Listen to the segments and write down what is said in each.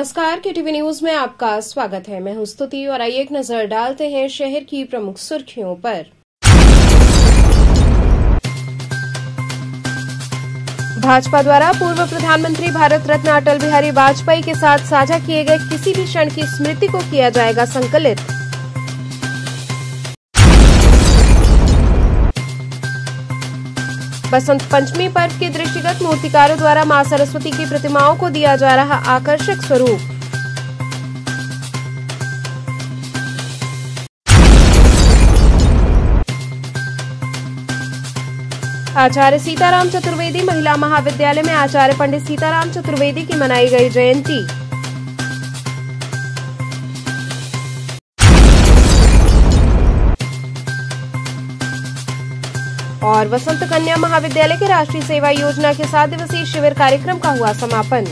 नमस्कार, KTV news में आपका स्वागत है। मैं हूं स्तुति और आइए एक नजर डालते हैं शहर की प्रमुख सुर्खियों पर। भाजपा द्वारा पूर्व प्रधानमंत्री भारत रत्न अटल बिहारी वाजपेयी के साथ साझा किए गए किसी भी क्षण की स्मृति को किया जाएगा संकलित। बसंत पंचमी पर्व के दृष्टिगत मूर्तिकारों द्वारा मां सरस्वती की प्रतिमाओं को दिया जा रहा आकर्षक स्वरूप। आचार्य सीताराम चतुर्वेदी महिला महाविद्यालय में आचार्य पंडित सीताराम चतुर्वेदी की मनाई गई जयंती। और वसंत कन्या महाविद्यालय के राष्ट्रीय सेवा योजना के 7 दिवसीय शिविर कार्यक्रम का हुआ समापन।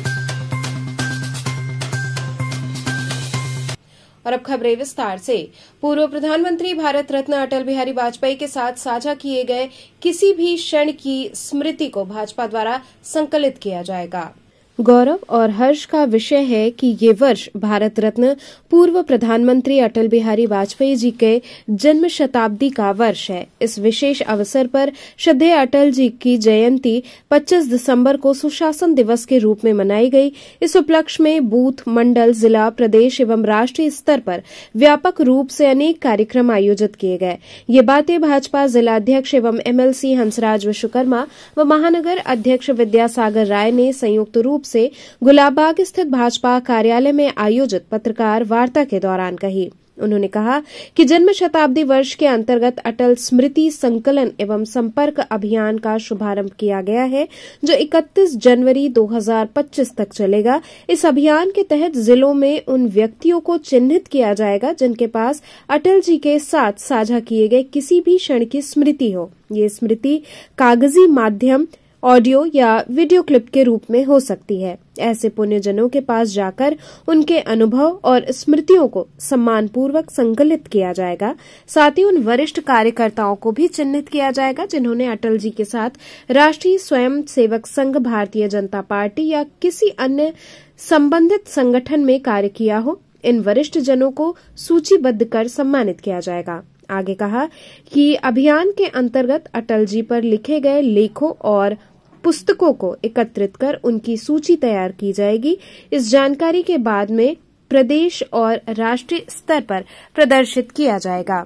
और अब खबरें विस्तार से। पूर्व प्रधानमंत्री भारत रत्न अटल बिहारी वाजपेयी के साथ साझा किए गए किसी भी क्षण की स्मृति को भाजपा द्वारा संकलित किया जाएगा। गौरव और हर्ष का विषय है कि ये वर्ष भारत रत्न पूर्व प्रधानमंत्री अटल बिहारी वाजपेयी जी के जन्म शताब्दी का वर्ष है। इस विशेष अवसर पर श्रद्धेय अटल जी की जयंती 25 दिसंबर को सुशासन दिवस के रूप में मनाई गई। इस उपलक्ष्य में बूथ, मंडल, जिला, प्रदेश एवं राष्ट्रीय स्तर पर व्यापक रूप से अनेक कार्यक्रम आयोजित किए गए। ये बातें भाजपा जिलाध्यक्ष एवं एमएलसी हंसराज विश्वकर्मा व महानगर अध्यक्ष विद्यासागर राय ने संयुक्त रूप से गुलाबबाग स्थित भाजपा कार्यालय में आयोजित पत्रकार वार्ता के दौरान कही। उन्होंने कहा कि जन्म शताब्दी वर्ष के अंतर्गत अटल स्मृति संकलन एवं संपर्क अभियान का शुभारंभ किया गया है, जो 31 जनवरी 2025 तक चलेगा। इस अभियान के तहत जिलों में उन व्यक्तियों को चिन्हित किया जाएगा जिनके पास अटल जी के साथ साझा किए गए किसी भी क्षण की स्मृति हो। ये स्मृति कागजी माध्यम, ऑडियो या वीडियो क्लिप के रूप में हो सकती है। ऐसे पुण्यजनों के पास जाकर उनके अनुभव और स्मृतियों को सम्मानपूर्वक संकलित किया जाएगा। साथ ही उन वरिष्ठ कार्यकर्ताओं को भी चिन्हित किया जाएगा जिन्होंने अटल जी के साथ राष्ट्रीय स्वयं सेवक संघ, भारतीय जनता पार्टी या किसी अन्य संबंधित संगठन में कार्य किया हो। इन वरिष्ठ जनों को सूचीबद्ध कर सम्मानित किया जाएगा। आगे कहा कि अभियान के अंतर्गत अटल जी पर लिखे गए लेखों और पुस्तकों को एकत्रित कर उनकी सूची तैयार की जाएगी। इस जानकारी के बाद में प्रदेश और राष्ट्रीय स्तर पर प्रदर्शित किया जाएगा।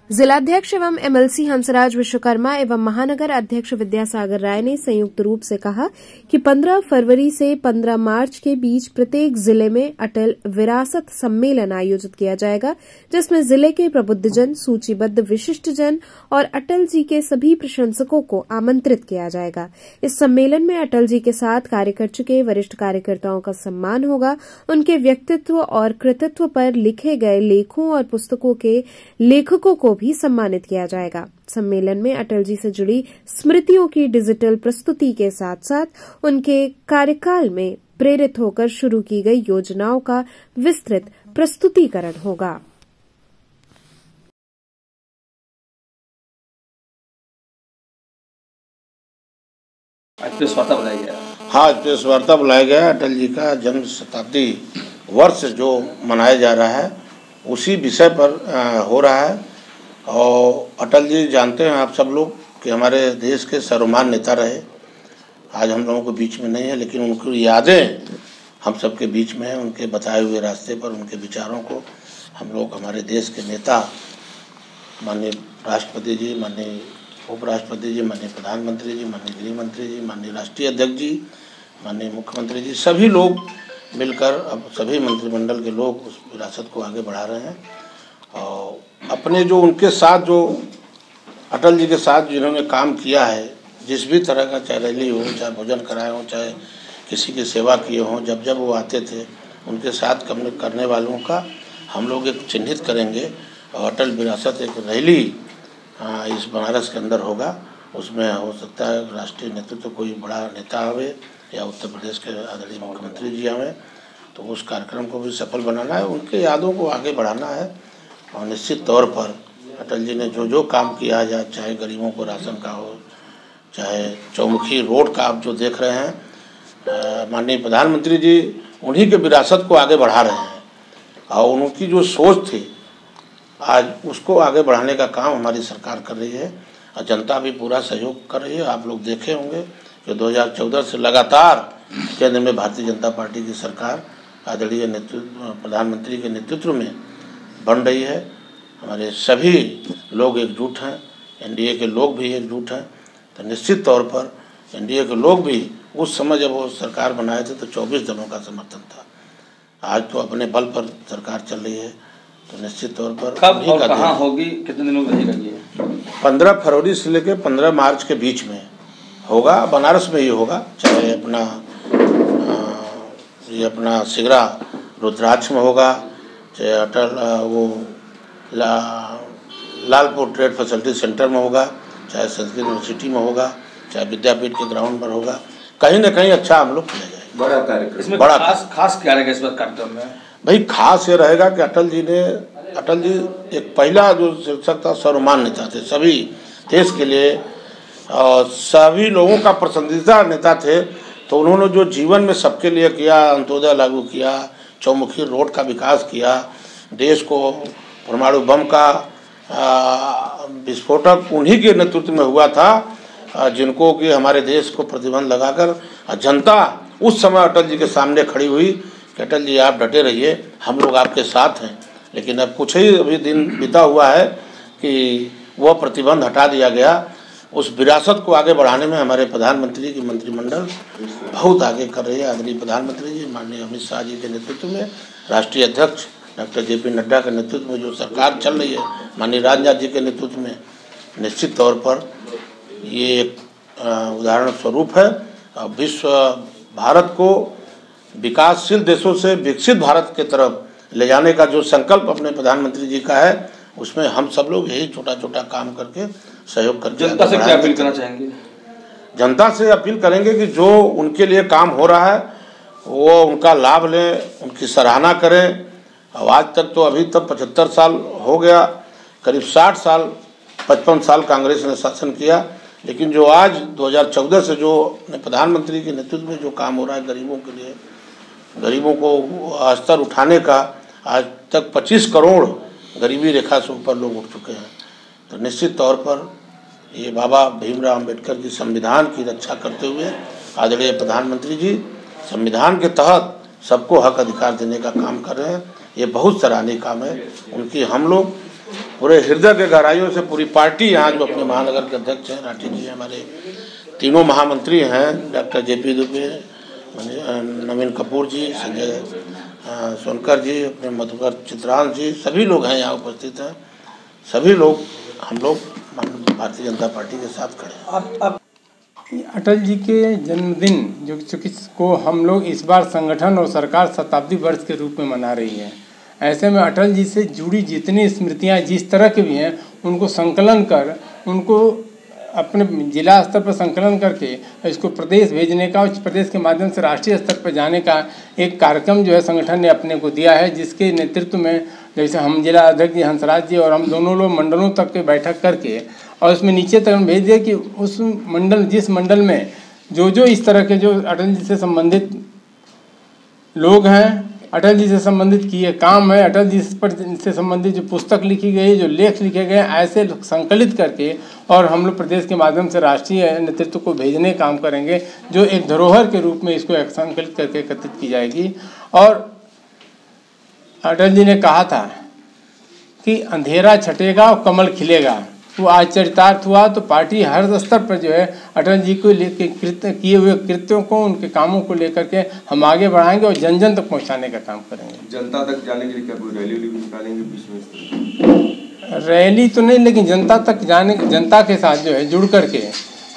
जिलाध्यक्ष एवं एमएलसी हंसराज विश्वकर्मा एवं महानगर अध्यक्ष विद्यासागर राय ने संयुक्त रूप से कहा कि 15 फरवरी से 15 मार्च के बीच प्रत्येक जिले में अटल विरासत सम्मेलन आयोजित किया जाएगा, जिसमें जिले के प्रबुद्धजन, सूचीबद्ध विशिष्टजन और अटल जी के सभी प्रशंसकों को आमंत्रित किया जाएगा। इस सम्मेलन में अटल जी के साथ कार्य कर चुके वरिष्ठ कार्यकर्ताओं का सम्मान होगा। उनके व्यक्तित्व और कृतित्व पर लिखे गए लेखों और पुस्तकों के लेखकों को भी सम्मानित किया जाएगा। सम्मेलन में अटल जी से जुड़ी स्मृतियों की डिजिटल प्रस्तुति के साथ साथ उनके कार्यकाल में प्रेरित होकर शुरू की गई योजनाओं का विस्तृत प्रस्तुतिकरण होगा। आज प्रेस वार्ता बुलाया गया। हाँ, प्रेस वार्ता बुलाया गया। अटल जी का जन्म शताब्दी वर्ष जो मनाया जा रहा है उसी विषय पर हो रहा है। और अटल जी जानते हैं आप सब लोग कि हमारे देश के सर्वमान्य नेता रहे। आज हम लोगों के बीच में नहीं है, लेकिन उनकी यादें हम सबके बीच में हैं। उनके बताए हुए रास्ते पर उनके विचारों को हम लोग, हमारे देश के नेता, माननीय राष्ट्रपति जी, माननीय उपराष्ट्रपति जी, माननीय प्रधानमंत्री जी, माननीय गृह मंत्री जी, माननीय राष्ट्रीय अध्यक्ष जी, माननीय मुख्यमंत्री जी, सभी लोग मिलकर अब सभी मंत्रिमंडल के लोग उस विरासत को आगे बढ़ा रहे हैं। और अपने जो उनके साथ, जो अटल जी के साथ जिन्होंने काम किया है, जिस भी तरह का, चाहे रैली हो, चाहे भोजन कराए हो, चाहे किसी की सेवा किए हों, जब जब वो आते थे उनके साथ करने वालों का हम लोग एक चिन्हित करेंगे। और अटल विरासत एक रैली इस बनारस के अंदर होगा। उसमें हो सकता है राष्ट्रीय नेतृत्व कोई बड़ा नेता आवे या उत्तर प्रदेश के आदरणीय मुख्यमंत्री जी आवे, तो उस कार्यक्रम को भी सफल बनाना है, उनके यादों को आगे बढ़ाना है। और निश्चित तौर पर अटल जी ने जो जो काम किया, चाहे गरीबों को राशन का हो, चाहे चौमुखी रोड का आप जो देख रहे हैं, माननीय प्रधानमंत्री जी उन्हीं के विरासत को आगे बढ़ा रहे हैं और उनकी जो सोच थी आज उसको आगे बढ़ाने का काम हमारी सरकार कर रही है और जनता भी पूरा सहयोग कर रही है। आप लोग देखे होंगे कि 2014 से लगातार केंद्र में भारतीय जनता पार्टी की सरकार आदरणीय प्रधानमंत्री के नेतृत्व में बन रही है। हमारे सभी लोग एकजुट हैं, एनडीए के लोग भी एकजुट हैं। तो निश्चित तौर पर एनडीए के लोग भी उस समय जब वो सरकार बनाए थे तो 24 दलों का समर्थन था। आज तो अपने बल पर सरकार चल रही है, तो निश्चित तौर पर कब और कहाँ होगी, कितने दिनों में रहेगा ये? 15 फरवरी से लेकर 15 मार्च के बीच में होगा। बनारस में ये होगा, चाहे अपना सिगरा रुद्राक्ष में होगा, चाहे अटल लालपुर ट्रेड फैसिलिटी सेंटर में होगा, चाहे संस्कृत यूनिवर्सिटी में होगा, चाहे विद्यापीठ के ग्राउंड पर होगा, कहीं ना कहीं अच्छा हम लोग किया जाएगा। बड़ा कार्यक्रम, इसमें बड़ा खास क्या रहेगा इस बार कार्यक्रम में? भाई खास ये रहेगा कि अटल जी एक पहला जो शीर्षक था सर्वमान्य नेता थे, सभी देश के लिए और सभी लोगों का पसंदीदा नेता थे। तो उन्होंने जो जीवन में सबके लिए किया, अंत्योदय लागू किया, चौमुखी रोड का विकास किया, देश को परमाणु बम का विस्फोटक उन्हीं के नेतृत्व में हुआ था, जिनको कि हमारे देश को प्रतिबंध लगाकर जनता उस समय अटल जी के सामने खड़ी हुई कि अटल जी आप डटे रहिए, हम लोग आपके साथ हैं। लेकिन अब कुछ ही अभी दिन बीता हुआ है कि वह प्रतिबंध हटा दिया गया। उस विरासत को आगे बढ़ाने में हमारे प्रधानमंत्री की मंत्रिमंडल बहुत आगे कर रही है। आदरणीय प्रधानमंत्री जी माननीय अमित शाह जी के नेतृत्व में, राष्ट्रीय अध्यक्ष डॉक्टर जेपी नड्डा के नेतृत्व में जो सरकार चल रही है, माननीय राजनाथ जी के नेतृत्व में, निश्चित तौर पर ये एक उदाहरण स्वरूप है। विश्व भारत को विकासशील देशों से विकसित भारत की तरफ ले जाने का जो संकल्प अपने प्रधानमंत्री जी का है, उसमें हम सब लोग यही छोटा छोटा काम करके सहयोग करके जनता से क्या अपील करना चाहेंगे? जनता से अपील करेंगे कि जो उनके लिए काम हो रहा है वो उनका लाभ लें, उनकी सराहना करें। और आज तक तो अभी तक 75 साल हो गया, करीब 60 साल 55 साल कांग्रेस ने शासन किया, लेकिन जो आज 2014 से जो प्रधानमंत्री के नेतृत्व में जो काम हो रहा है गरीबों के लिए, गरीबों को स्तर उठाने का, आज तक 25 करोड़ गरीबी रेखा से ऊपर लोग उठ चुके हैं। तो निश्चित तौर पर ये बाबा भीमराव अंबेडकर की संविधान की रक्षा करते हुए आदरणीय प्रधानमंत्री जी संविधान के तहत सबको हक अधिकार देने का काम कर रहे हैं। ये बहुत सराहनीय काम है उनकी। हम लोग पूरे हृदय के गहराइयों से पूरी पार्टी यहाँ जो अपने महानगर के अध्यक्ष हैं राठी जी, हमारे तीनों महामंत्री हैं डॉक्टर जेपी दुबे, नवीन कपूर जी, संजय सोनकर जी, अपने मधुकर चित्रांश जी, सभी लोग हैं यहाँ उपस्थित हैं। सभी लोग हम लोग भारतीय जनता पार्टी के साथ खड़े हैं। अटल जी के जन्मदिन जो को हम लोग इस बार संगठन और सरकार शताब्दी वर्ष के रूप में मना रही है। ऐसे में अटल जी से जुड़ी जितनी स्मृतियाँ जिस तरह की भी हैं उनको संकलन कर, उनको अपने जिला स्तर पर संकलन करके इसको प्रदेश भेजने का, उस प्रदेश के माध्यम से राष्ट्रीय स्तर पर जाने का एक कार्यक्रम जो है संगठन ने अपने को दिया है, जिसके नेतृत्व में जैसे हम जिला अध्यक्ष जी हंसराज जी और हम दोनों लोग मंडलों तक के बैठक करके और उसमें नीचे तक भेज दिए कि उस मंडल जिस मंडल में जो इस तरह के जो अटल जी से संबंधित लोग हैं, अटल जी से संबंधित किए काम है, अटल जी से संबंधित जो पुस्तक लिखी गई, जो लेख लिखे गए, ऐसे संकलित करके और हम लोग प्रदेश के माध्यम से राष्ट्रीय नेतृत्व को भेजने काम करेंगे, जो एक धरोहर के रूप में इसको संकलित करके एकत्रित की जाएगी। और अटल जी ने कहा था कि अंधेरा छटेगा और कमल खिलेगा, वो आज चरितार्थ हुआ। तो पार्टी हर स्तर पर जो है अटल जी को लेके किए हुए कृत्यों को, उनके कामों को लेकर के हम आगे बढ़ाएंगे और जन जन तक पहुंचाने का काम करेंगे। जनता तक जाने के लिए क्या कोई रैली भी निकालेंगे बीच में? रैली तो नहीं, लेकिन जनता तक जाने, जनता के साथ जो है जुड़ करके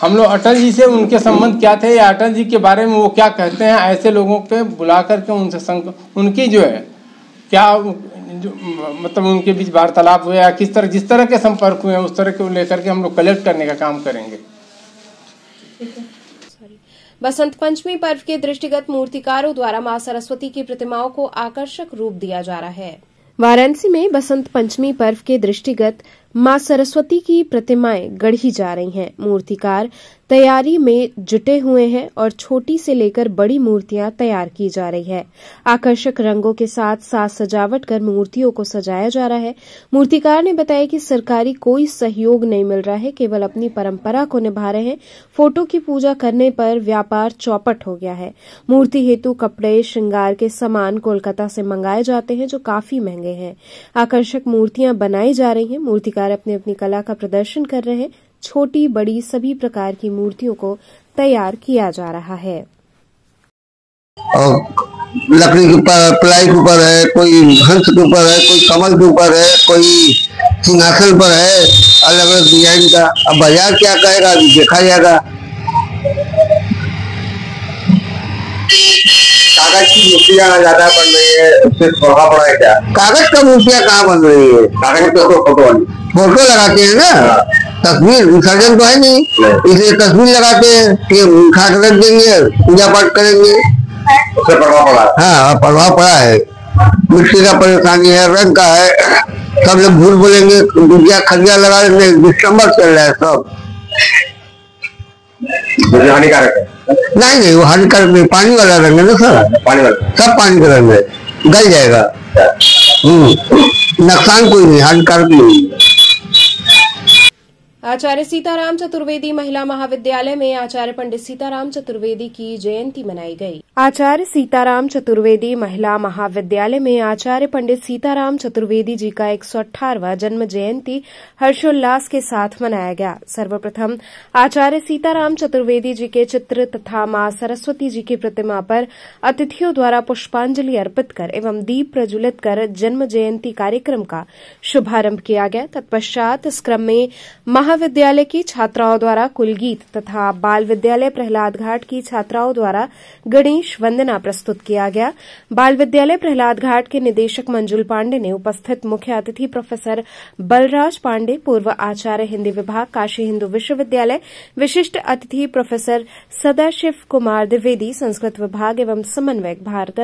हम लोग अटल जी से उनके संबंध क्या थे या अटल जी के बारे में वो क्या कहते हैं, ऐसे लोगों पे बुला करके उनसे उनकी जो है क्या जो मतलब उनके बीच वार्तालाप हुए या किस तरह जिस तरह के संपर्क हुए हैं उस तरह को लेकर के हम लोग कलेक्ट करने का काम करेंगे। बसंत पंचमी पर्व के दृष्टिगत मूर्तिकारों द्वारा मां सरस्वती की प्रतिमाओं को आकर्षक रूप दिया जा रहा है। वाराणसी में बसंत पंचमी पर्व के दृष्टिगत मां सरस्वती की प्रतिमाएं गढ़ी जा रही हैं। मूर्तिकार तैयारी में जुटे हुए हैं और छोटी से लेकर बड़ी मूर्तियां तैयार की जा रही है। आकर्षक रंगों के साथ साज सजावट कर मूर्तियों को सजाया जा रहा है। मूर्तिकार ने बताया कि सरकारी कोई सहयोग नहीं मिल रहा है, केवल अपनी परंपरा को निभा रहे हैं। फोटो की पूजा करने पर व्यापार चौपट हो गया है। मूर्ति हेतु कपड़े, श्रृंगार के सामान कोलकाता से मंगाए जाते हैं, जो काफी महंगे हैं। आकर्षक मूर्तियां बनाई जा रही हैं। मूर्तिकार अपनी अपनी कला का प्रदर्शन कर रहे हैं। छोटी बड़ी सभी प्रकार की मूर्तियों को तैयार किया जा रहा है। और लकड़ी के ऊपर, प्लाई के ऊपर है, कोई हंस के ऊपर है, कोई कमल के ऊपर है, कोई सिंहासन पर है, अलग अलग डिजाइन का। अब बाजार क्या कहेगा देखा जाएगा। कागज की मूर्तियाँ ज्यादा बन रही है, उससे महंगा पड़ा है क्या? कागज का मूर्तियाँ कहाँ बन रही है? कागज पे तो फोटो लगाते हैं ना, तस्वीर विसर्जन तो है नहीं, इसलिए तस्वीर लगाते हैं कि खाट रख देंगे, पूजा पाठ करेंगे। उससे प्रभाव पड़ा? हाँ, प्रभाव पड़ा है। मिट्टी का परेशानी है, रंग का है, सब लोग झूठ बोलेंगे, गुजिया खजिया लगा देंगे। दिसंबर चल रहा है सब, हानिकारक है। नहीं, वो हानिकारक नहीं, पानी वाला रंग है ना सर, पानी वाला, सब पानी का रंग है, गल जाएगा। नुकसान कोई नहीं, हानिकारक नहीं। आचार्य सीताराम चतुर्वेदी महिला महाविद्यालय में आचार्य पंडित सीताराम चतुर्वेदी की जयंती मनाई गई। आचार्य सीताराम चतुर्वेदी महिला महाविद्यालय में आचार्य पंडित सीताराम चतुर्वेदी जी का 118वां जन्म जयंती हर्षोल्लास के साथ मनाया गया। सर्वप्रथम आचार्य सीताराम चतुर्वेदी जी के चित्र तथा मां सरस्वती जी की प्रतिमा पर अतिथियों द्वारा पुष्पांजलि अर्पित कर एवं दीप प्रज्वलित कर जन्म जयंती कार्यक्रम का शुभारंभ किया गया। तत्पश्चात इस क्रम में महाविद्यालय की छात्राओं द्वारा कुलगीत तथा बाल विद्यालय प्रहलाद घाट की छात्राओं द्वारा गणेश वंदना प्रस्तुत किया गया। बाल विद्यालय प्रहलाद घाट के निदेशक मंजुल पांडे ने उपस्थित मुख्य अतिथि प्रोफेसर बलराज पांडे, पूर्व आचार्य हिंदी विभाग काशी हिंदू विश्वविद्यालय, विशिष्ट अतिथि प्रोफेसर सदाशिव कुमार द्विवेदी, संस्कृत विभाग एवं समन्वयक भारत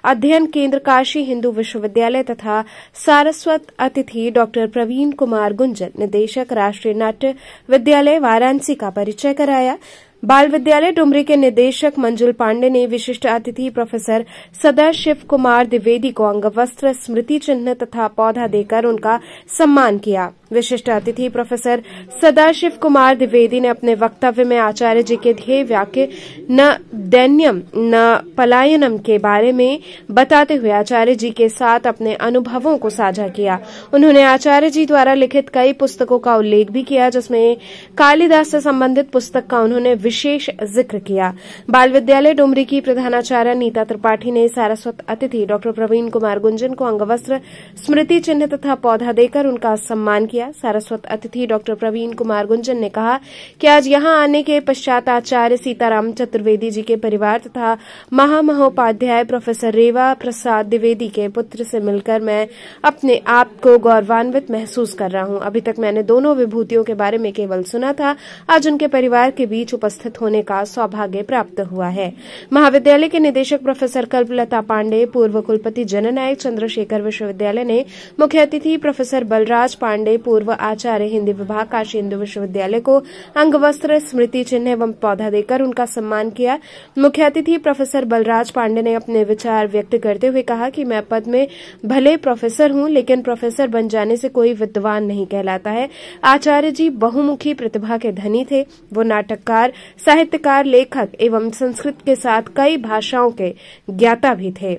अध्ययन केंद्र काशी हिंदू विश्वविद्यालय तथा सारस्वत अतिथि डॉक्टर प्रवीण कुमार गुंजन, निदेशक राष्ट्रीय नाट्य विद्यालय वाराणसी का परिचय कराया। बाल विद्यालय डुमरी के निदेशक मंजुल पांडे ने विशिष्ट अतिथि प्रोफेसर सदाशिव कुमार द्विवेदी को अंगवस्त्र, स्मृति चिन्ह तथा पौधा देकर उनका सम्मान किया। विशिष्ट अतिथि प्रोफेसर सदाशिव कुमार द्विवेदी ने अपने वक्तव्य में आचार्य जी के ध्येय वाक्य न दैन्यम न पलायनम के बारे में बताते हुए आचार्य जी के साथ अपने अनुभवों को साझा किया। उन्होंने आचार्य जी द्वारा लिखित कई पुस्तकों का उल्लेख भी किया, जिसमें कालिदास से संबंधित पुस्तक का उन्होंने विशेष जिक्र किया। बाल विद्यालय डुमरी की प्रधानाचार्य नीता त्रिपाठी ने सारस्वत अतिथि डॉक्टर प्रवीण कुमार गुंजन को अंगवस्त्र, स्मृति चिन्ह तथा पौधा देकर उनका सम्मान किया। सारस्वत अतिथि डॉक्टर प्रवीण कुमार गुंजन ने कहा कि आज यहां आने के पश्चात आचार्य सीताराम चतुर्वेदी जी के परिवार तथा महामहोपाध्याय प्रोफेसर रेवा प्रसाद द्विवेदी के पुत्र से मिलकर मैं अपने आप को गौरवान्वित महसूस कर रहा हूं। अभी तक मैंने दोनों विभूतियों के बारे में केवल सुना था, आज उनके परिवार के बीच उपस्थित होने का सौभाग्य प्राप्त हुआ है। महाविद्यालय के निदेशक प्रोफेसर कल्पलता पांडे, पूर्व कुलपति जननायक चंद्रशेखर विश्वविद्यालय ने मुख्य अतिथि प्रोफेसर बलराज पांडे, पूर्व आचार्य हिंदी विभाग काशी हिंदू विश्वविद्यालय को अंगवस्त्र, स्मृति चिन्ह एवं पौधा देकर उनका सम्मान किया। मुख्य अतिथि प्रोफेसर बलराज पांडे ने अपने विचार व्यक्त करते हुए कहा कि मैं पद में भले प्रोफेसर हूं, लेकिन प्रोफेसर बन जाने से कोई विद्वान नहीं कहलाता है। आचार्य जी बहुमुखी प्रतिभा के धनी थे। वो नाटककार, साहित्यकार, लेखक एवं संस्कृत के साथ कई भाषाओं के ज्ञाता भी थे।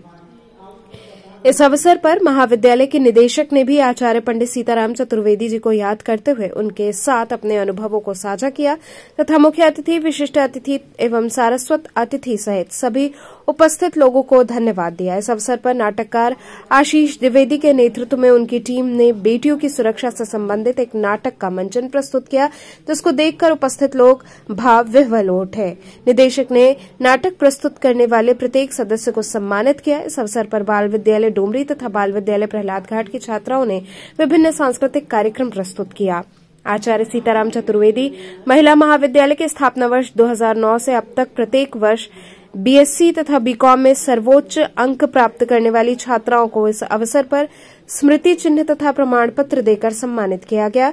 इस अवसर पर महाविद्यालय के निदेशक ने भी आचार्य पंडित सीताराम चतुर्वेदी जी को याद करते हुए उनके साथ अपने अनुभवों को साझा किया तथा मुख्य अतिथि, विशिष्ट अतिथि एवं सारस्वत अतिथि सहित सभी उपस्थित लोगों को धन्यवाद दिया। इस अवसर पर नाटककार आशीष द्विवेदी के नेतृत्व में उनकी टीम ने बेटियों की सुरक्षा से संबंधित एक नाटक का मंचन प्रस्तुत किया, जिसको देखकर उपस्थित लोग भाव विह्वल हो उठे। निदेशक ने नाटक प्रस्तुत करने वाले प्रत्येक सदस्य को सम्मानित किया। इस अवसर पर बाल विद्यालय डुमरी तथा बाल विद्यालय प्रहलाद घाट की छात्राओं ने विभिन्न सांस्कृतिक कार्यक्रम प्रस्तुत किया। आचार्य सीताराम चतुर्वेदी महिला महाविद्यालय के स्थापना वर्ष 2009 से अब तक प्रत्येक वर्ष बीएससी तथा बीकॉम में सर्वोच्च अंक प्राप्त करने वाली छात्राओं को इस अवसर पर स्मृति चिन्ह तथा प्रमाण पत्र देकर सम्मानित किया गया।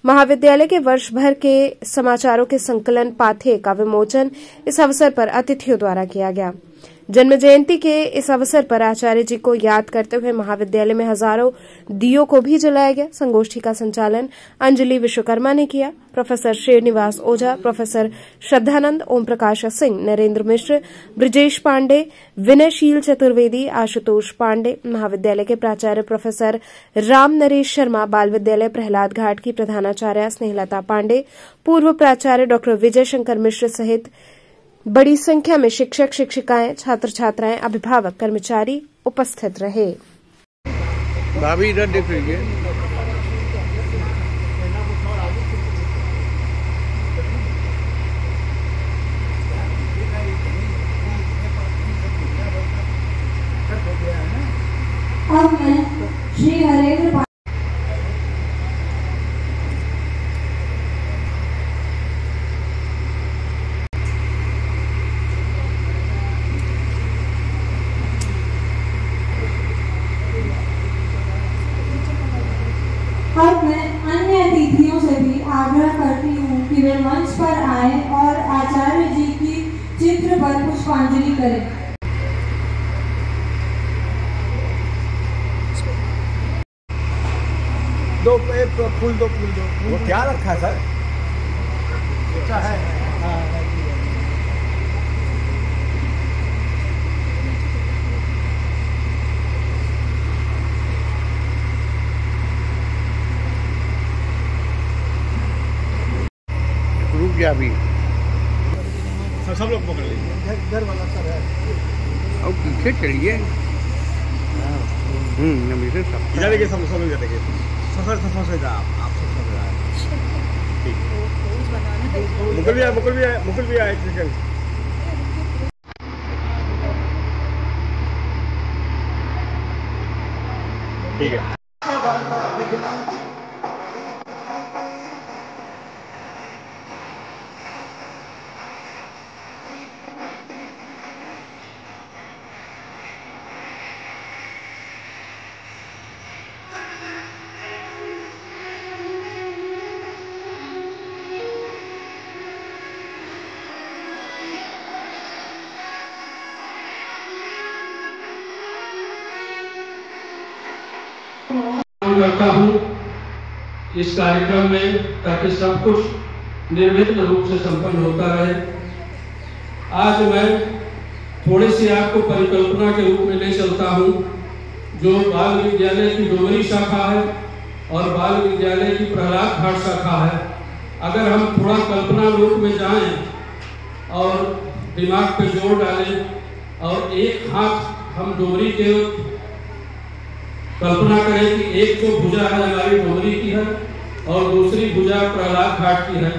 महाविद्यालय के वर्ष भर के समाचारों के संकलन पाथे का विमोचन इस अवसर पर अतिथियों द्वारा किया गया। जन्म जयंती के इस अवसर पर आचार्य जी को याद करते हुए महाविद्यालय में हजारों दियों को भी जलाया गया। संगोष्ठी का संचालन अंजलि विश्वकर्मा ने किया। प्रोफेसर श्रीनिवास ओझा, प्रोफेसर श्रद्धानंद, ओम प्रकाश सिंह, नरेंद्र मिश्र, ब्रिजेश पांडे, विनयशील चतुर्वेदी, आशुतोष पांडे, महाविद्यालय के प्राचार्य प्रोफेसर राम नरेश शर्मा, बाल विद्यालय प्रहलाद घाट की प्रधानाचार्य स्नेहलता पांडे, पूर्व प्राचार्य डॉ विजय शंकर मिश्र सहित बड़ी संख्या में शिक्षक, शिक्षिकाएं, छात्र छात्राएं, अभिभावक, कर्मचारी उपस्थित रहे। भाभी इधर देख लीजिए। अब मैं श्री हरेंद्र अब मैं अन्य अतिथियों से भी आग्रह करती हूँ कि वे मंच पर आएं और आचार्य जी की चित्र पर पुष्पांजलि करें। दो फूल दो। वो क्या रखा है सर? अच्छा है। रुक गया अभी। सब लोग पकड़ लीजिए। घर वाला सर है। और पीछे चलिए। अभी से सब इधर देखिए, सब लोग देखिए। सफर से जा आप सब ठीक। मुकुल भी आए एक सेकंड। ठीक है। करता हूँ इस कार्यक्रम में, ताकि सब कुछ निर्विघ्न रूप से संपन्न होता रहे। आज मैं थोड़ी सी आपको परिकल्पना के रूप में ले चलता हूँ। जो बाल विद्यालय की डोगरी शाखा है और बाल विद्यालय की प्रहलाद घाट शाखा है, अगर हम थोड़ा कल्पना रूप में जाएं और दिमाग पे जोर डालें और एक हाथ हम डोगरी के कल्पना करें कि एक जो भुजा है हमारी डोगरी की है और दूसरी भुजा प्रहलाद घाट की है,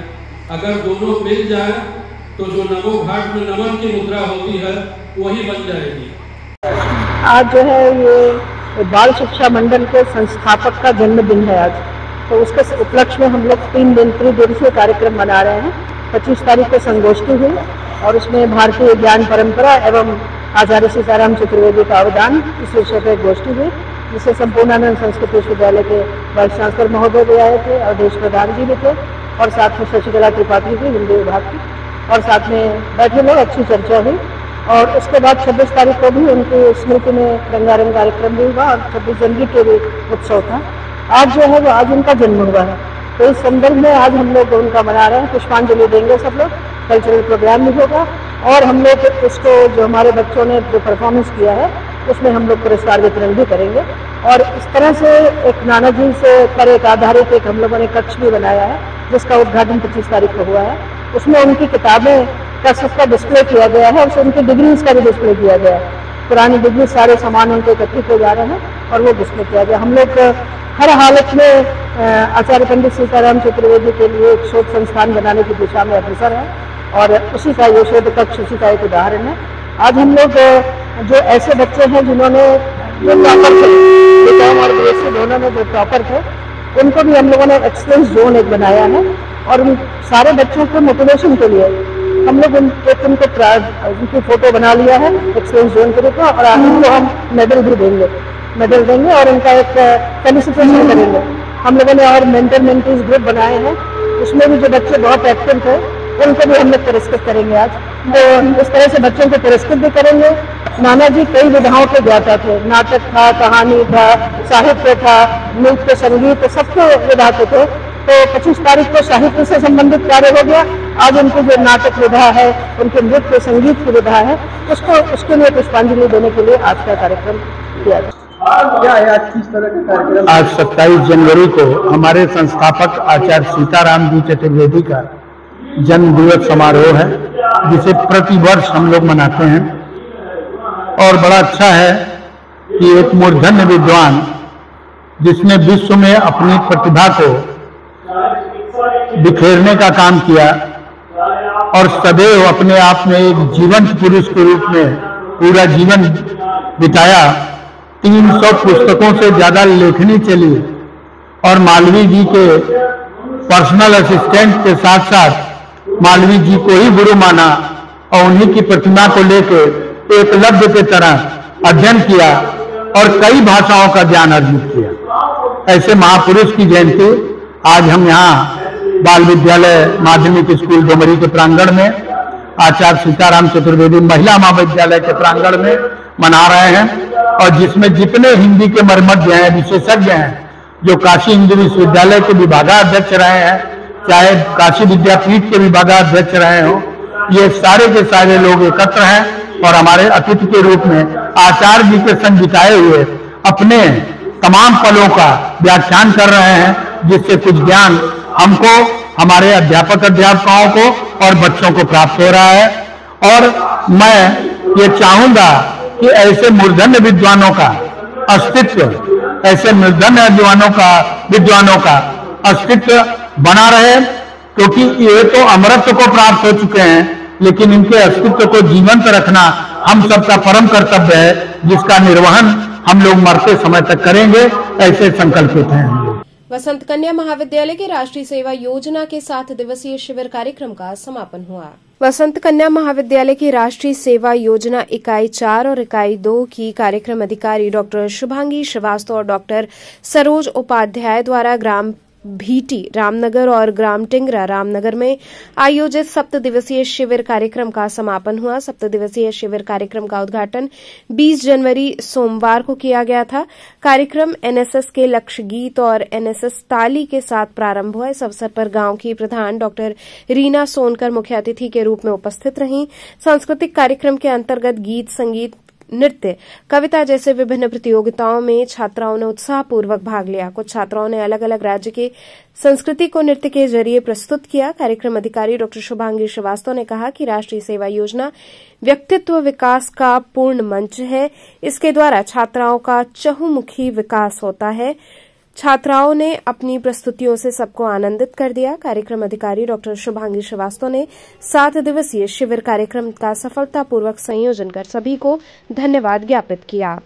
अगर दोनों मिल जाए तो जो नमो घाट में नमन की मुद्रा होती है वही बन जाएगी। आज जो है ये बाल शिक्षा मंडल के संस्थापक का जन्मदिन है आज, तो उसके उपलक्ष्य में हम लोग 3 दिन त्रिदिवसीय कार्यक्रम मना रहे हैं। 25 तारीख को संगोष्ठी हुई और उसमें भारतीय ज्ञान परंपरा एवं आचार्य सीताराम चतुर्वेदी का अवदान इस विषय पर गोष्ठी हुई, जिसे संपूर्णानंद संस्कृत विश्वविद्यालय के वाइस चांसलर महोदय भी आए थे और देश प्रधान जी भी थे और साथ में शशिकला त्रिपाठी भी हिंदी विभाग की, और साथ में बैठे लोग, अच्छी चर्चा हुई। और उसके बाद 26 तारीख को भी उनकी स्मृति में रंगारंग कार्यक्रम भी हुआ और 26 जनवरी के भी उत्सव था। आज जो है वो आज उनका जन्म हुआ है, तो इस संदर्भ में आज हम लोग उनका मना रहे हैं। पुष्पांजलि देंगे सब लोग, कल्चरल प्रोग्राम भी होगा और हम लोग इसको जो हमारे बच्चों ने जो परफॉर्मेंस किया है उसमें हम लोग पुरस्कार वितरण भी करेंगे। और इस तरह से एक नाना जी से पर एक आधारित एक हम लोगों ने कक्ष भी बनाया है, जिसका उद्घाटन 25 तारीख को हुआ है। उसमें उनकी किताबें का सबका डिस्प्ले किया गया है, उसमें उनकी डिग्रीज का भी डिस्प्ले किया गया है। पुरानी डिग्री सारे सामान उनके एकत्रित हो जा रहे हैं और वो डिस्प्ले किया गया। हम लोग हर हालत में आचार्य पंडित सीताराम चतुर्वेदी के लिए एक शोध संस्थान बनाने की दिशा में अग्रसर है और उसी का ये शोध कक्ष उसी का एक उदाहरण है। आज हम लोग जो ऐसे बच्चे हैं जिन्होंने जो टॉपर थे, बीकॉम और बीएससी दोनों में जो टॉपर थे, उनको भी हम लोगों ने एक्सलेंस जोन एक बनाया है और उन सारे बच्चों को मोटिवेशन के लिए हम लोग उनकी फोटो बना लिया है एक्सलेंस जोन के रूप में और उनको हम मेडल भी देंगे और उनका एक फेलिसिटेशन करेंगे। हम लोगों ने और मेंटर मेंटीज ग्रुप बनाए हैं, उसमें भी जो बच्चे बहुत एक्टिव थे उनको भी हम लोग पुरस्कृत करेंगे आज। तो इस तरह से बच्चों को पुरस्कृत भी करेंगे। नाना जी कई विधाओं के ज्ञाता थे, नाटक था, कहानी था, साहित्य था, नृत्य, संगीत, सबके विधा के थे। तो 25 तारीख को साहित्य से संबंधित कार्य हो गया। आज उनकी जो नाटक विधा है, उनके नृत्य संगीत की विधा है, उसके लिए पुष्पांजलि देने के लिए आज का कार्यक्रम किया गया। क्या है आज किस तरह का कार्यक्रम? आज 27 जनवरी को हमारे संस्थापक आचार्य सीताराम जी चतुर्वेदी का जन्म दिवस समारोह है, जिसे प्रतिवर्ष हम लोग मनाते हैं। और बड़ा अच्छा है कि एक मूर्धन्य विद्वान जिसने विश्व में अपनी प्रतिभा को बिखेरने का काम किया और सदैव अपने आप में एक जीवंत पुरुष के रूप में पूरा जीवन बिताया। 300 पुस्तकों से ज्यादा लेखनी चली और मालवीय जी के पर्सनल असिस्टेंट के साथ साथ मालवीय जी को ही गुरु माना और उन्हीं की प्रतिमा को लेकर एकलव्य के तरह अध्ययन किया और कई भाषाओं का ज्ञान अर्जित किया। ऐसे महापुरुष की जयंती आज हम यहाँ बाल विद्यालय माध्यमिक स्कूल डोमरी के प्रांगण में आचार्य सीताराम चतुर्वेदी महिला महाविद्यालय के प्रांगण में मना रहे हैं। और जिसमें जितने हिंदी के मर्मज्ञ हैं, विशेषज्ञ हैं, जो काशी हिंदू विश्वविद्यालय के विभागाध्यक्ष रहे हैं, चाहे काशी विद्यापीठ के विभागाध्यक्ष रहे हो, ये सारे के सारे लोग एकत्र हैं और हमारे अतिथि के रूप में आचार्य जी के संग बिताए हुए अपने तमाम पलों का व्याख्यान कर रहे हैं, जिससे कुछ ज्ञान हमको, हमारे अध्यापकों को और बच्चों को प्राप्त हो रहा है। और मैं ये चाहूंगा कि ऐसे मूर्धन्य विद्वानों का अस्तित्व, ऐसे मूर्धन्य विद्वानों का अस्तित्व बना रहे, क्योंकि ये तो अमरत्व को प्राप्त हो चुके हैं, लेकिन इनके अस्तित्व को जीवंत रखना हम सबका परम कर्तव्य है, जिसका निर्वहन हम लोग मरते समय तक करेंगे, ऐसे संकल्पित हैं हम लोग। वसंत कन्या महाविद्यालय के राष्ट्रीय सेवा योजना के 7 दिवसीय शिविर कार्यक्रम का समापन हुआ। वसंत कन्या महाविद्यालय की राष्ट्रीय सेवा योजना इकाई 4 और इकाई 2 की कार्यक्रम अधिकारी डॉक्टर शुभांगी श्रीवास्तव और डॉक्टर सरोज उपाध्याय द्वारा ग्राम भीटी रामनगर और ग्राम टिंगरा रामनगर में आयोजित 7 दिवसीय शिविर कार्यक्रम का समापन हुआ। 7 दिवसीय शिविर कार्यक्रम का उद्घाटन 20 जनवरी सोमवार को किया गया था। कार्यक्रम एनएसएस के लक्ष्य गीत और एनएसएस ताली के साथ प्रारंभ हुआ। इस अवसर पर गांव की प्रधान डॉक्टर रीना सोनकर मुख्य अतिथि के रूप में उपस्थित रहीं। सांस्कृतिक कार्यक्रम के अंतर्गत गीत, संगीत, नृत्य, कविता जैसे विभिन्न प्रतियोगिताओं में छात्राओं ने उत्साहपूर्वक भाग लिया। कुछ छात्राओं ने अलग अलग राज्य की संस्कृति को नृत्य के जरिए प्रस्तुत किया। कार्यक्रम अधिकारी डॉक्टर शुभांगी श्रीवास्तव ने कहा कि राष्ट्रीय सेवा योजना व्यक्तित्व विकास का पूर्ण मंच है। इसके द्वारा छात्राओं का चहुमुखी विकास होता है। छात्राओं ने अपनी प्रस्तुतियों से सबको आनंदित कर दिया। कार्यक्रम अधिकारी डॉक्टर शुभांगी श्रीवास्तव ने 7 दिवसीय शिविर कार्यक्रम का सफलतापूर्वक संयोजन कर सभी को धन्यवाद ज्ञापित किया।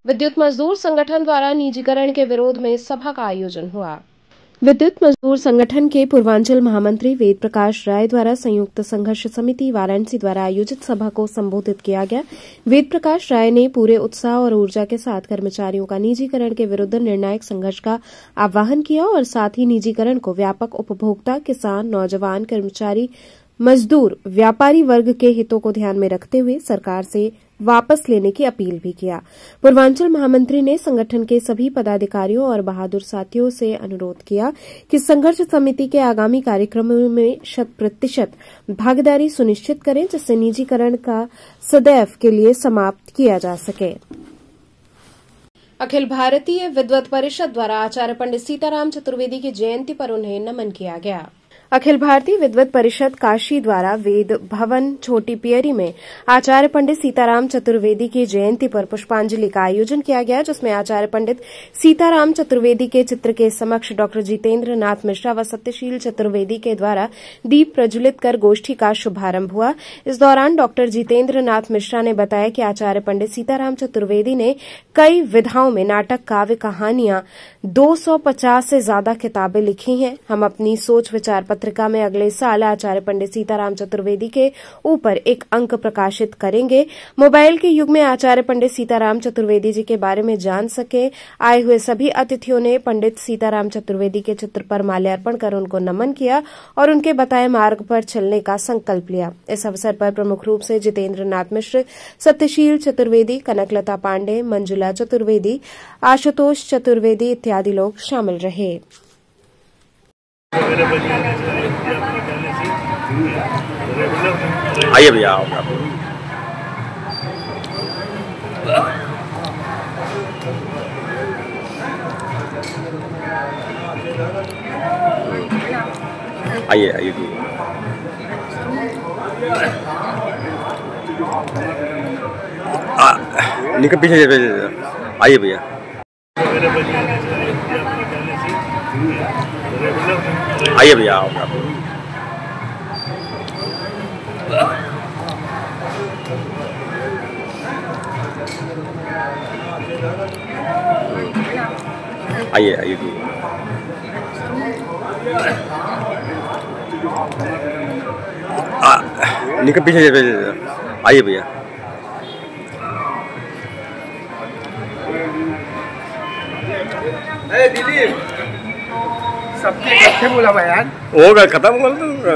विद्युत मजदूर संगठन द्वारा निजीकरण के विरोध में सभा का आयोजन हुआ। विद्युत मजदूर संगठन के पूर्वांचल महामंत्री वेद प्रकाश राय द्वारा संयुक्त संघर्ष समिति वाराणसी द्वारा आयोजित सभा को संबोधित किया गया। वेद प्रकाश राय ने पूरे उत्साह और ऊर्जा के साथ कर्मचारियों का निजीकरण के विरुद्ध निर्णायक संघर्ष का आह्वान किया और साथ ही निजीकरण को व्यापक उपभोक्ता, किसान, नौजवान, कर्मचारी, मजदूर, व्यापारी वर्ग के हितों को ध्यान में रखते हुए सरकार से वापस लेने की अपील भी किया। पूर्वांचल महामंत्री ने संगठन के सभी पदाधिकारियों और बहादुर साथियों से अनुरोध किया कि संघर्ष समिति के आगामी कार्यक्रमों में 100% भागीदारी सुनिश्चित करें, जिससे निजीकरण का सदैव के लिए समाप्त किया जा सके। अखिल भारतीय विद्वत परिषद द्वारा आचार्य पंडित सीताराम चतुर्वेदी की जयंती पर उन्हें नमन किया गया। अखिल भारतीय विद्वत परिषद काशी द्वारा वेद भवन छोटी पियरी में आचार्य पंडित सीताराम चतुर्वेदी की जयंती पर पुष्पांजलि का आयोजन किया गया, जिसमें आचार्य पंडित सीताराम चतुर्वेदी के चित्र के समक्ष डॉक्टर जितेंद्र नाथ मिश्रा व सत्यशील चतुर्वेदी के द्वारा दीप प्रज्वलित कर गोष्ठी का शुभारंभ हुआ। इस दौरान डॉक्टर जितेंद्र नाथ मिश्रा ने बताया कि आचार्य पंडित सीताराम चतुर्वेदी ने कई विधाओं में नाटक, काव्य, कहानियां, 250 से ज्यादा किताबें लिखी हैं। हम अपनी सोच विचार पत्रिका में अगले साल आचार्य पंडित सीताराम चतुर्वेदी के ऊपर एक अंक प्रकाशित करेंगे। मोबाइल के युग में आचार्य पंडित सीताराम चतुर्वेदी जी के बारे में जान सके। आए हुए सभी अतिथियों ने पंडित सीताराम चतुर्वेदी के चित्र पर माल्यार्पण कर उनको नमन किया और उनके बताए मार्ग पर चलने का संकल्प लिया। इस अवसर पर प्रमुख रूप से जितेंद्र नाथ मिश्र, सत्यशील चतुर्वेदी, कनकलता पांडे, मंजुला चतुर्वेदी, आशुतोष चतुर्वेदी इत्यादि लोग शामिल रहे। आइए भैया आइए आइए निकल पीछे आइए भैया आइए भैया आइए आइए निकल पीछे आइए भैया सबके इकट्ठे बोला यार होगा खत्म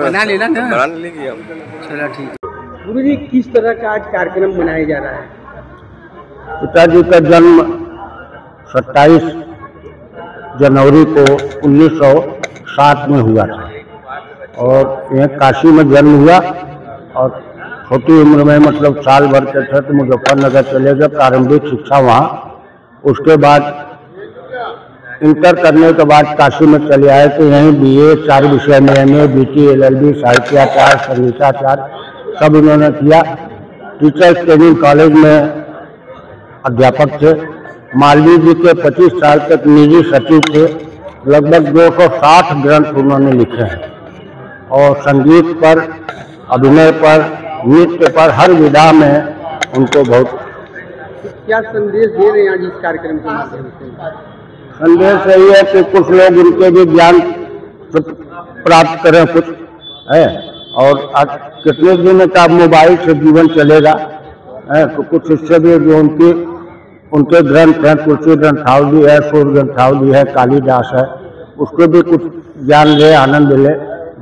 बना लेना ना बना लेंगे हम। चलो ठीक। गुरु जी किस तरह का आज कार्यक्रम मनाया जा रहा है? पिताजी का जन्म 27 जनवरी को 1907 में हुआ था और यह काशी में जन्म हुआ और छोटी उम्र में मतलब साल भर के थे तो मुजफ्फरनगर चले गए, प्रारंभिक शिक्षा वहाँ। उसके बाद इंटर करने के बाद काशी में चले आए तो यहीं बीए 4 विषय में MA, BT, LLB, साहित्याचार, संगीताचार सब उन्होंने किया। टीचर्स ट्रेनिंग कॉलेज में अध्यापक थे। मालवीय जी के 25 साल तक निजी सचिव थे। लगभग 260 ग्रंथ उन्होंने लिखे हैं और संगीत पर, अभिनय पर, नृत्य पर, हर विधा में उनको बहुत। क्या संदेश दे रहे हैं आज इस कार्यक्रम के माध्यम से? संदेश यही है कि कुछ लोग उनके भी ज्ञान प्राप्त करें कुछ है। और आज कितने दिन का मोबाइल से जीवन चलेगा है, तो कुछ इससे भी जो उनके ग्रंथ हैं, तुलसी ग्रंथावली है, सूर्य ग्रंथावली है, कालिदास है, उसको भी कुछ ज्ञान ले, आनंद ले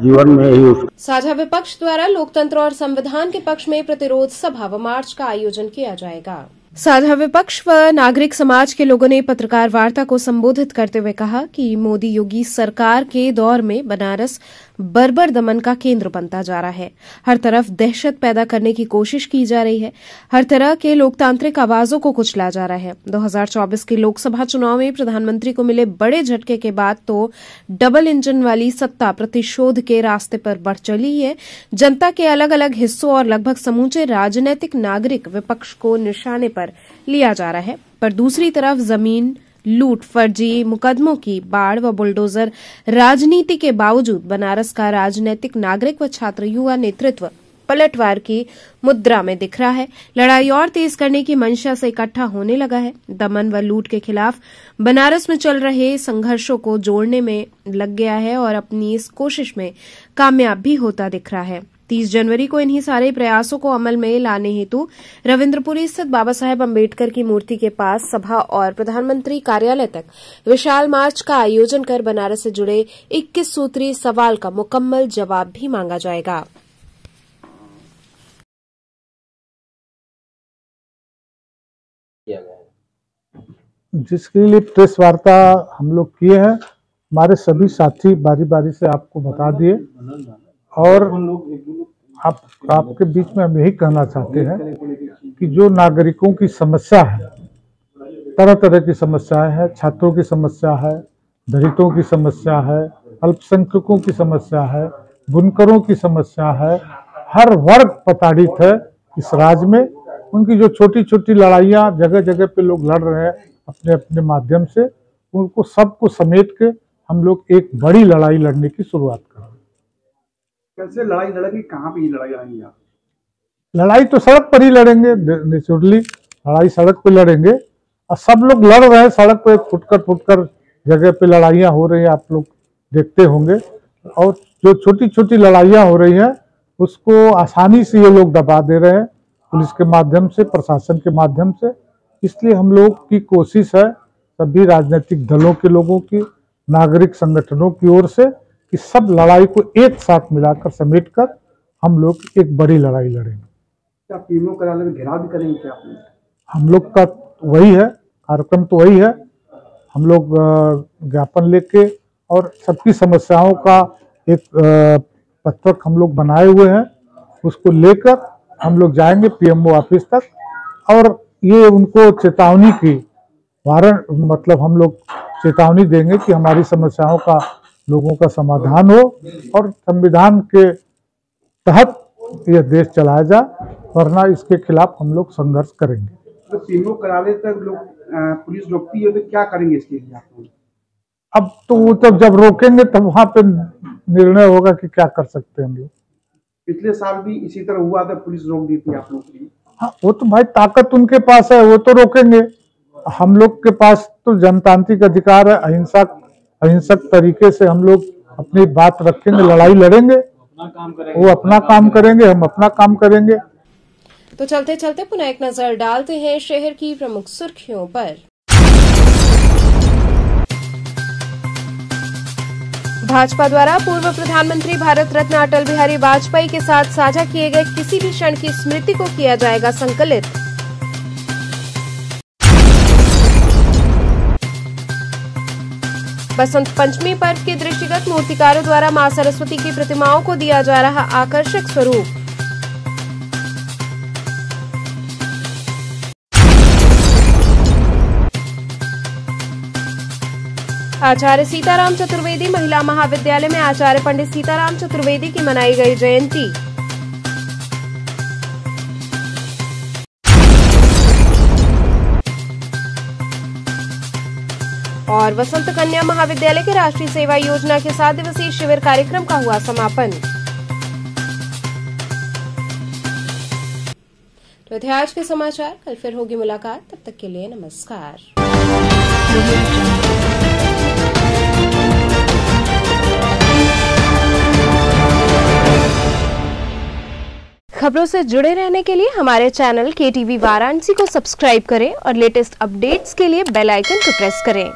जीवन में ही। साझा विपक्ष द्वारा लोकतंत्र और संविधान के पक्ष में प्रतिरोध सभा व मार्च का आयोजन किया जाएगा। साझा विपक्ष व नागरिक समाज के लोगों ने पत्रकार वार्ता को संबोधित करते हुए कहा कि मोदी योगी सरकार के दौर में बनारस बर्बर दमन का केंद्र बनता जा रहा है। हर तरफ दहशत पैदा करने की कोशिश की जा रही है। हर तरह के लोकतांत्रिक आवाजों को कुचला जा रहा है। 2024 के लोकसभा चुनाव में प्रधानमंत्री को मिले बड़े झटके के बाद तो डबल इंजन वाली सत्ता प्रतिशोध के रास्ते पर बढ़ चली है। जनता के अलग अलग हिस्सों और लगभग समूचे राजनीतिक नागरिक विपक्ष को निशाने पर लिया जा रहा है, पर दूसरी तरफ जमीन लूट, फर्जी मुकदमों की बाढ़ व बुलडोजर राजनीति के बावजूद बनारस का राजनीतिक, नागरिक व छात्र युवा नेतृत्व पलटवार की मुद्रा में दिख रहा है। लड़ाई और तेज करने की मंशा से इकट्ठा होने लगा है। दमन व लूट के खिलाफ बनारस में चल रहे संघर्षों को जोड़ने में लग गया है और अपनी इस कोशिश में कामयाब भी होता दिख रहा है। 30 जनवरी को इन्हीं सारे प्रयासों को अमल में लाने हेतु रविन्द्रपुरी स्थित बाबा साहेब अम्बेडकर की मूर्ति के पास सभा और प्रधानमंत्री कार्यालय तक विशाल मार्च का आयोजन कर बनारस से जुड़े 21 सूत्री सवाल का मुकम्मल जवाब भी मांगा जाएगा। जिसके लिए प्रेस वार्ता हम लोग किए हैं, हमारे सभी साथी बारी बारी से आपको बता दिए और आपके बीच में हम यही कहना चाहते हैं कि जो नागरिकों की समस्या है, तरह तरह की समस्याएं हैं, छात्रों की समस्या है, दलितों की समस्या है, अल्पसंख्यकों की समस्या है, बुनकरों की समस्या है, हर वर्ग प्रताड़ित है इस राज्य में। उनकी जो छोटी छोटी लड़ाइयाँ जगह जगह पे लोग लड़ रहे हैं अपने अपने माध्यम से, उनको सबको समेट के हम लोग एक बड़ी लड़ाई लड़ने की शुरुआत कर रहे हैं। कैसे लड़ाई लड़ेंगे, कहाँ पे लड़ाई लड़ेंगे आप? लड़ाई तो सड़क पर ही लड़ेंगे, नेचुरली लड़ाई सड़क पे लड़ेंगे और सब लोग लड़ रहे हैं सड़क पे, फुटकर जगह पे लड़ाइयाँ हो रही हैं, आप लोग देखते होंगे। और जो छोटी छोटी लड़ाइयाँ हो रही हैं उसको आसानी से ये लोग दबा दे रहे हैं पुलिस के माध्यम से, प्रशासन के माध्यम से। इसलिए हम लोग की कोशिश है, सभी राजनीतिक दलों के लोगों की, नागरिक संगठनों की ओर से, कि सब लड़ाई को एक साथ मिलाकर समेटकर हम लोग एक बड़ी लड़ाई लड़ेंगे। क्या पीएमओ कार्यालय में घेराव भी करेंगे क्या आपने? हम लोग का वही है, कार्यक्रम तो वही है। हम लोग ज्ञापन लेके और सबकी समस्याओं का एक पत्रक हम लोग बनाए हुए हैं, उसको लेकर हम लोग जाएंगे पीएमओ ऑफिस तक और ये उनको चेतावनी की मतलब हम लोग चेतावनी देंगे कि हमारी समस्याओं का लोगों का समाधान हो और संविधान के तहत यह देश चलाया जाए, वरना इसके खिलाफ हम लोग संघर्ष करेंगे। तो पीएमओ कार्यालय तक लोग पुलिस रोकती है तो क्या करेंगे इसके लिए आप? अब तो वो तब जब रोकेंगे तब वहां पे निर्णय होगा कि क्या कर सकते हैं हम लोग। पिछले साल भी इसी तरह हुआ था, पुलिस रोक दी थी आप लोग की। हाँ, वो तो भाई ताकत उनके पास है, वो तो रोकेंगे। हम लोग के पास तो जनतांत्रिक अधिकार है, अहिंसक तरीके से हम लोग अपनी बात रखेंगे, लड़ाई लड़ेंगे, वो अपना काम करेंगे, हम अपना काम करेंगे। तो चलते चलते पुनः एक नजर डालते हैं शहर की प्रमुख सुर्खियों पर। भाजपा द्वारा पूर्व प्रधानमंत्री भारत रत्न अटल बिहारी वाजपेयी के साथ साझा किए गए किसी भी क्षण की स्मृति को किया जाएगा संकलित। बसंत पंचमी पर्व के दृष्टिगत मूर्तिकारों द्वारा मां सरस्वती की प्रतिमाओं को दिया जा रहा आकर्षक स्वरूप। आचार्य सीताराम चतुर्वेदी महिला महाविद्यालय में आचार्य पंडित सीताराम चतुर्वेदी की मनाई गई जयंती। और वसंत कन्या महाविद्यालय के राष्ट्रीय सेवा योजना के 7 दिवसीय शिविर कार्यक्रम का हुआ समापन। तो थे आज के समाचार, कल फिर होगी मुलाकात, तब तक के लिए नमस्कार। खबरों से जुड़े रहने के लिए हमारे चैनल KTV वाराणसी को सब्सक्राइब करें और लेटेस्ट अपडेट्स के लिए बेल आइकन को प्रेस करें।